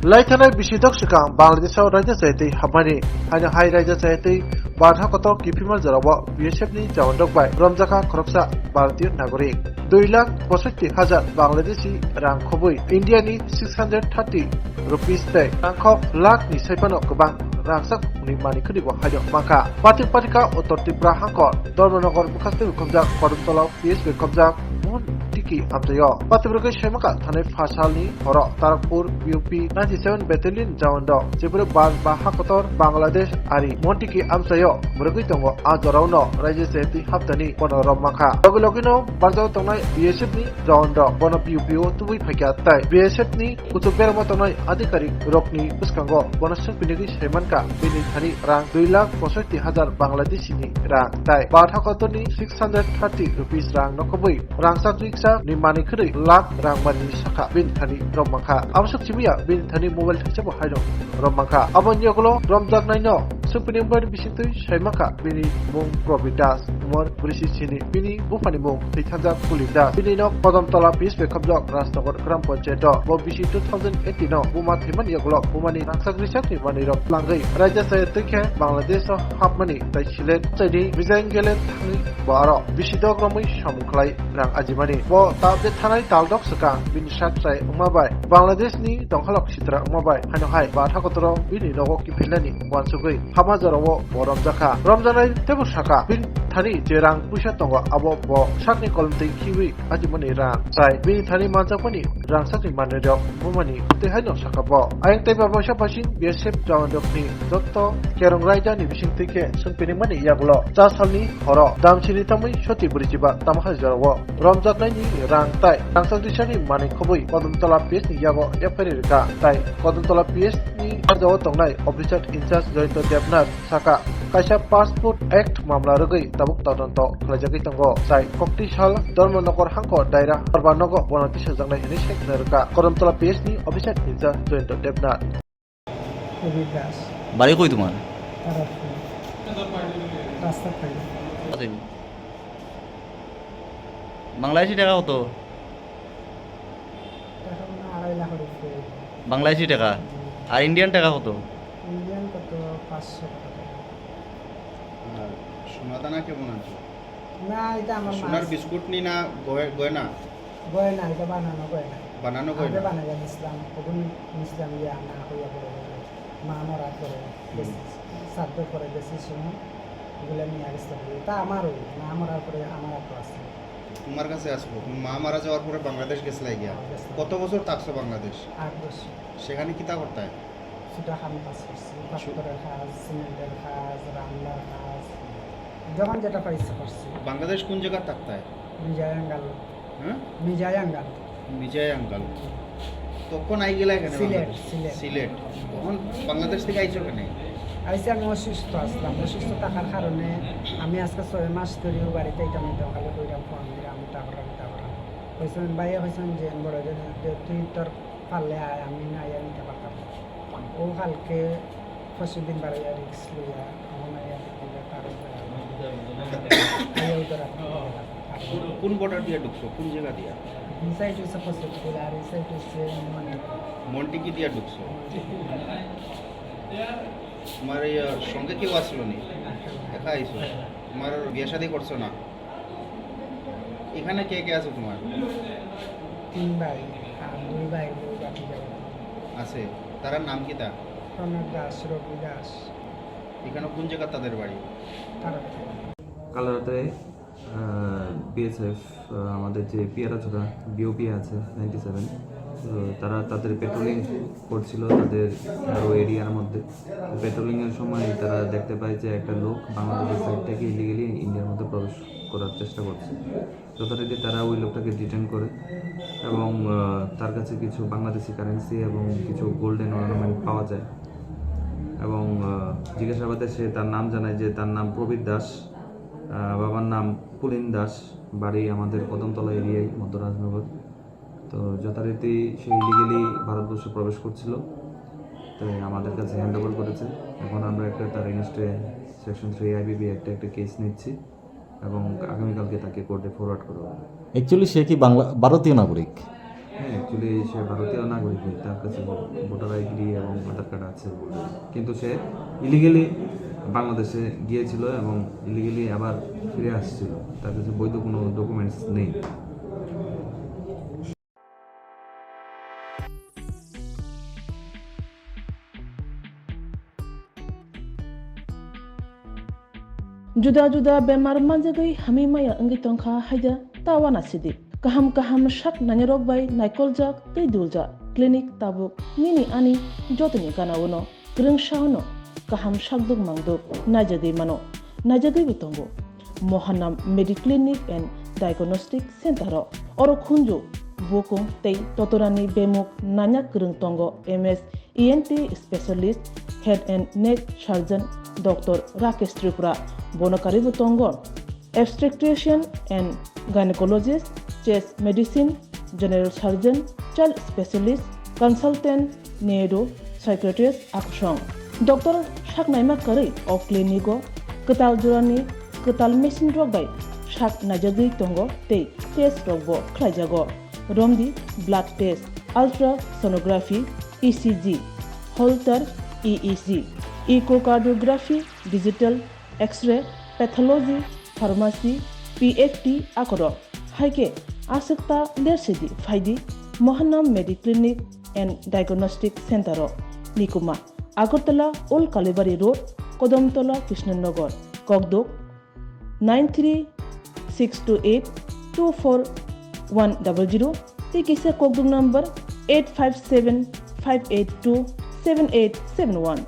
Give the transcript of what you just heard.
Laithanai bisidok Swkang Bangladesho Rangchak hamani haino hai Rangchak Badha kotor Kiphil jarawa BSF ni jawandok bai Romjakha Khoroksa Bharatiya nagorik 2,65,000 Bangladeshi rang Khobwoi India ni 630 rupees tei Bangkok lakh ni saipano gobang Rangchak ni mani khodibo haino mangkha patika uttor Tripura hangkor Dharmanagar bukhaste khomjak Kodumtolao PSB khomjak Tiki amtayo Patibrukei Shemaka Thani Fasalni Horo Tarakpur UP 97 Battalion Jawando Jebure Baha Kotor Bangladesh Ari Montiki amtayo Murugui Tongo Adorauno Rangchak Haptani Bono Romjakha Logino Barjao Tongnai BSF ni Jawando Bono PUPO Tubui Phaikia Tai BSF ni Kutuberma Tongnai Adhikarik Rokni Swkango Bono Sungpinigi Shemanka Bini Thani Rang 2,65,000 Bangladeshi ni Rang Tai Badha Kotorni 630 rupees Rang Nokobui Rangchak ni mani khri lakh rang mani saka bin Thani Romjakha amsuk chimiya bin Thani mobile thachabo haino Romjakha abonyo glo Romjak naino sungpining bar bisitui saimaka bini mung providas mor brisi chini bini bufani mung thaitanjak kulida bini no Kodumtola PSB khobjak Rajnagar gram panchayat bo bisi 2018 no buma thiman yaglo bumani Rangchak richak ni mani rok langai Rangchak tekhe Bangladesho hapmani tai silet chai bijangele Thangwi baro bisidok romoi samukhlai rang ajimani bo tabde thanai taldok Swkang bini satrai umabai Bangladesh ni dongkhalok sitra umabai haino hai Badha kotoro bini nogo Kiphilani wansugui hamajarawo bo Romjakha Romjanai tebu saka bin Thani jerang puisa tongo abo bo sakni kolmtei khiwi ajimani rang chai bini Thani manjakmani Rangchakni manrok bumani te haino saka bo ayang teiba bosa pasin BSF jawandokni jotto kerong raida ni bisingtike sungpining mani yaglo chasalni horo damchini tamui shoti burijiba tamhajarawo Romjak ni rang tai Rangchak disani mani Khobwoi Kodumtola PS ni yago yapari rika tai Kodumtola PS ni arjawo tongnai officer incharge Jointo Devnath saka kaisa passport act mamla rugui tabuk tadonto khlaijakui tongo sai kokti sal Dharmanagar hangko daira Nogo bonati sajangnai hini sekna rika Kodumtola PS ni officer incharge Jointo Devnath বাড়ি কই তোমার বাংলাদেশি টাকা কত বাংলাদেশি টাকা আর Indian টাকা কত সোনাদানা কেমন আছে না এটা আমার সোনার বিস্কুট নি না গয়না গয়না এটা বানানো বানানো গয়না গয়না বানাই ইসলাম কখন ইসলাম ইয়া না হইয়া পড়ে মা মরা করে সাধ্য করে বেশি সময় এগুলো নিয়ে আসতে হবে তা আমারও মা মরার পরে আমার তো আছে তোমার কাছে আসবো মা মারা যাওয়ার পরে বাংলাদেশ গেছিলাই গিয়া কত বছর থাকছো বাংলাদেশ 8 বছর সেখানে কি তা করতে হয় সেটা আমি পাস করছি পাসপোর্টের কাজ সিমেন্টের কাজ রান্নার কাজ যখন যেটা পাইছে করছি বাংলাদেশ কোন জায়গা থাকতে হয় মিজায়াঙ্গাল হ্যাঁ মিজায়াঙ্গাল তখন আই গেলা এখানে সিলেট সিলেট তখন বাংলাদেশ থেকে আইছো কেন আইসি আমি অসুস্থ আসলাম অসুস্থ থাকার কারণে আমি আজকে 6 মাস ধরেও বাড়িতে এটা আমি দোকানে কইরাম ফোন দিলাম আমি টাকা হয়েছেন ভাইয়া হয়েছেন যে বড় তুই তোর পারলে আয় আমি না আইয়া নিতে পারতাম ও কালকে 25 দিন বাড়াইয়া রিক্স লইয়া আমার আইয়া কোন বর্ডার দিয়ে ঢুকছো কোন জায়গা দিয়া ইনসাইড হচ্ছে পশ্চিম আর ইনসাইড হচ্ছে মন্টিকি দিয়া ঢুকছো তোমার সঙ্গে কেউ আসলো নি একা আইসো তোমার বিয়ে শাদী করছো না এখানে কে কে আছে তোমার 3 ভাই আর 2 ভাই বাকি আছে তার নাম কি তা প্রণব দাস রবি দাস এখানে কোন জায়গা তাদের বাড়ি কাল রাতে বিএসএফ আমাদের যে পিয়ারা ছোড়া বিওপি আছে 97 তারা তাদের পেট্রোলিং করছিল তাদের আরও এরিয়ার মধ্যে পেট্রোলিংয়ের সময় তারা দেখতে পায় যে একটা লোক বাংলাদেশের সাইড থেকে ইলিগালি ইন্ডিয়ার মধ্যে প্রবেশ করার চেষ্টা করছে যথারীতি তারা ওই লোকটাকে ডিটেন করে এবং তার কাছে কিছু বাংলাদেশি কারেন্সি এবং কিছু গোল্ডেন অর্নামেন্ট পাওয়া যায় এবং জিজ্ঞাসাবাদে সে তার নাম জানায় যে তার নাম প্রবীর দাস বাবার নাম পুলিন দাস বাড়ি আমাদের কদমতলা এরিয়ায় মধ্য রাজনগর তো যথারীতি সে ইলিগালি ভারতবর্ষে প্রবেশ করছিল তাই আমাদের কাছে হ্যান্ড ওভার করেছে এখন আমরা একটা তার এগেনস্টে সেকশন 3 IBB একটা কেস নিচ্ছি এবং আগামীকালকে তাকে কোর্টে ফরওয়ার্ড করা হবে। অ্যাকচুয়ালি সে কি ভারতীয় নাগরিক? হ্যাঁ, অ্যাকচুয়ালি সে ভারতীয় নাগরিক, তার কাছে ভোটার আইডি এবং আধার কার্ড আছে, কিন্তু সে ইলিগেলি বাংলাদেশে গিয়েছিল এবং ইলিগেলি আবার ফিরে আসছিল, তার কাছে বৈধ কোনো ডকুমেন্টস নেই। Juda-juda bemar manjagai hamimaya anggi tongkha haida tawana sidi. Kaham shak nanyarok bai naikolja tei dulja. Klinik tabuk nini ani jotini kanawono. Greng shauno kaham shakduk mangduk najagai mano. Najagai bitongo. Mohanam Mediclinic and Diagnostic Center oro khunju bokong tei totorani bemuk nanya greng tongo MS ENT specialist head and neck surgeon Dr. Rakesh Tripura Bonakari Butongo, obstetrician and gynecologist, chest medicine, general surgeon, child specialist, consultant, neuro, psychiatrist, aksong. Dr. Shaknaima Kari of Clinico, Ketal Jurani, Ketal Machine Rogbai, Shak Najagi Tongo, Te, Test Rogbo, Klajago, Romdi, blood test, ultrasonography, ECG, Holter, EEG, echocardiography, digital, X-ray, pathology, pharmacy, PFT akoro. Haike asakta lersidi faidi Mohanam Mediclinic and Diagnostic Center Nikuma Agartala Old Kalibari Road, Kodamtola, Krishnanagar, Kogdok 93-628-24100. Tikisa Kogdok number 857-582-7871.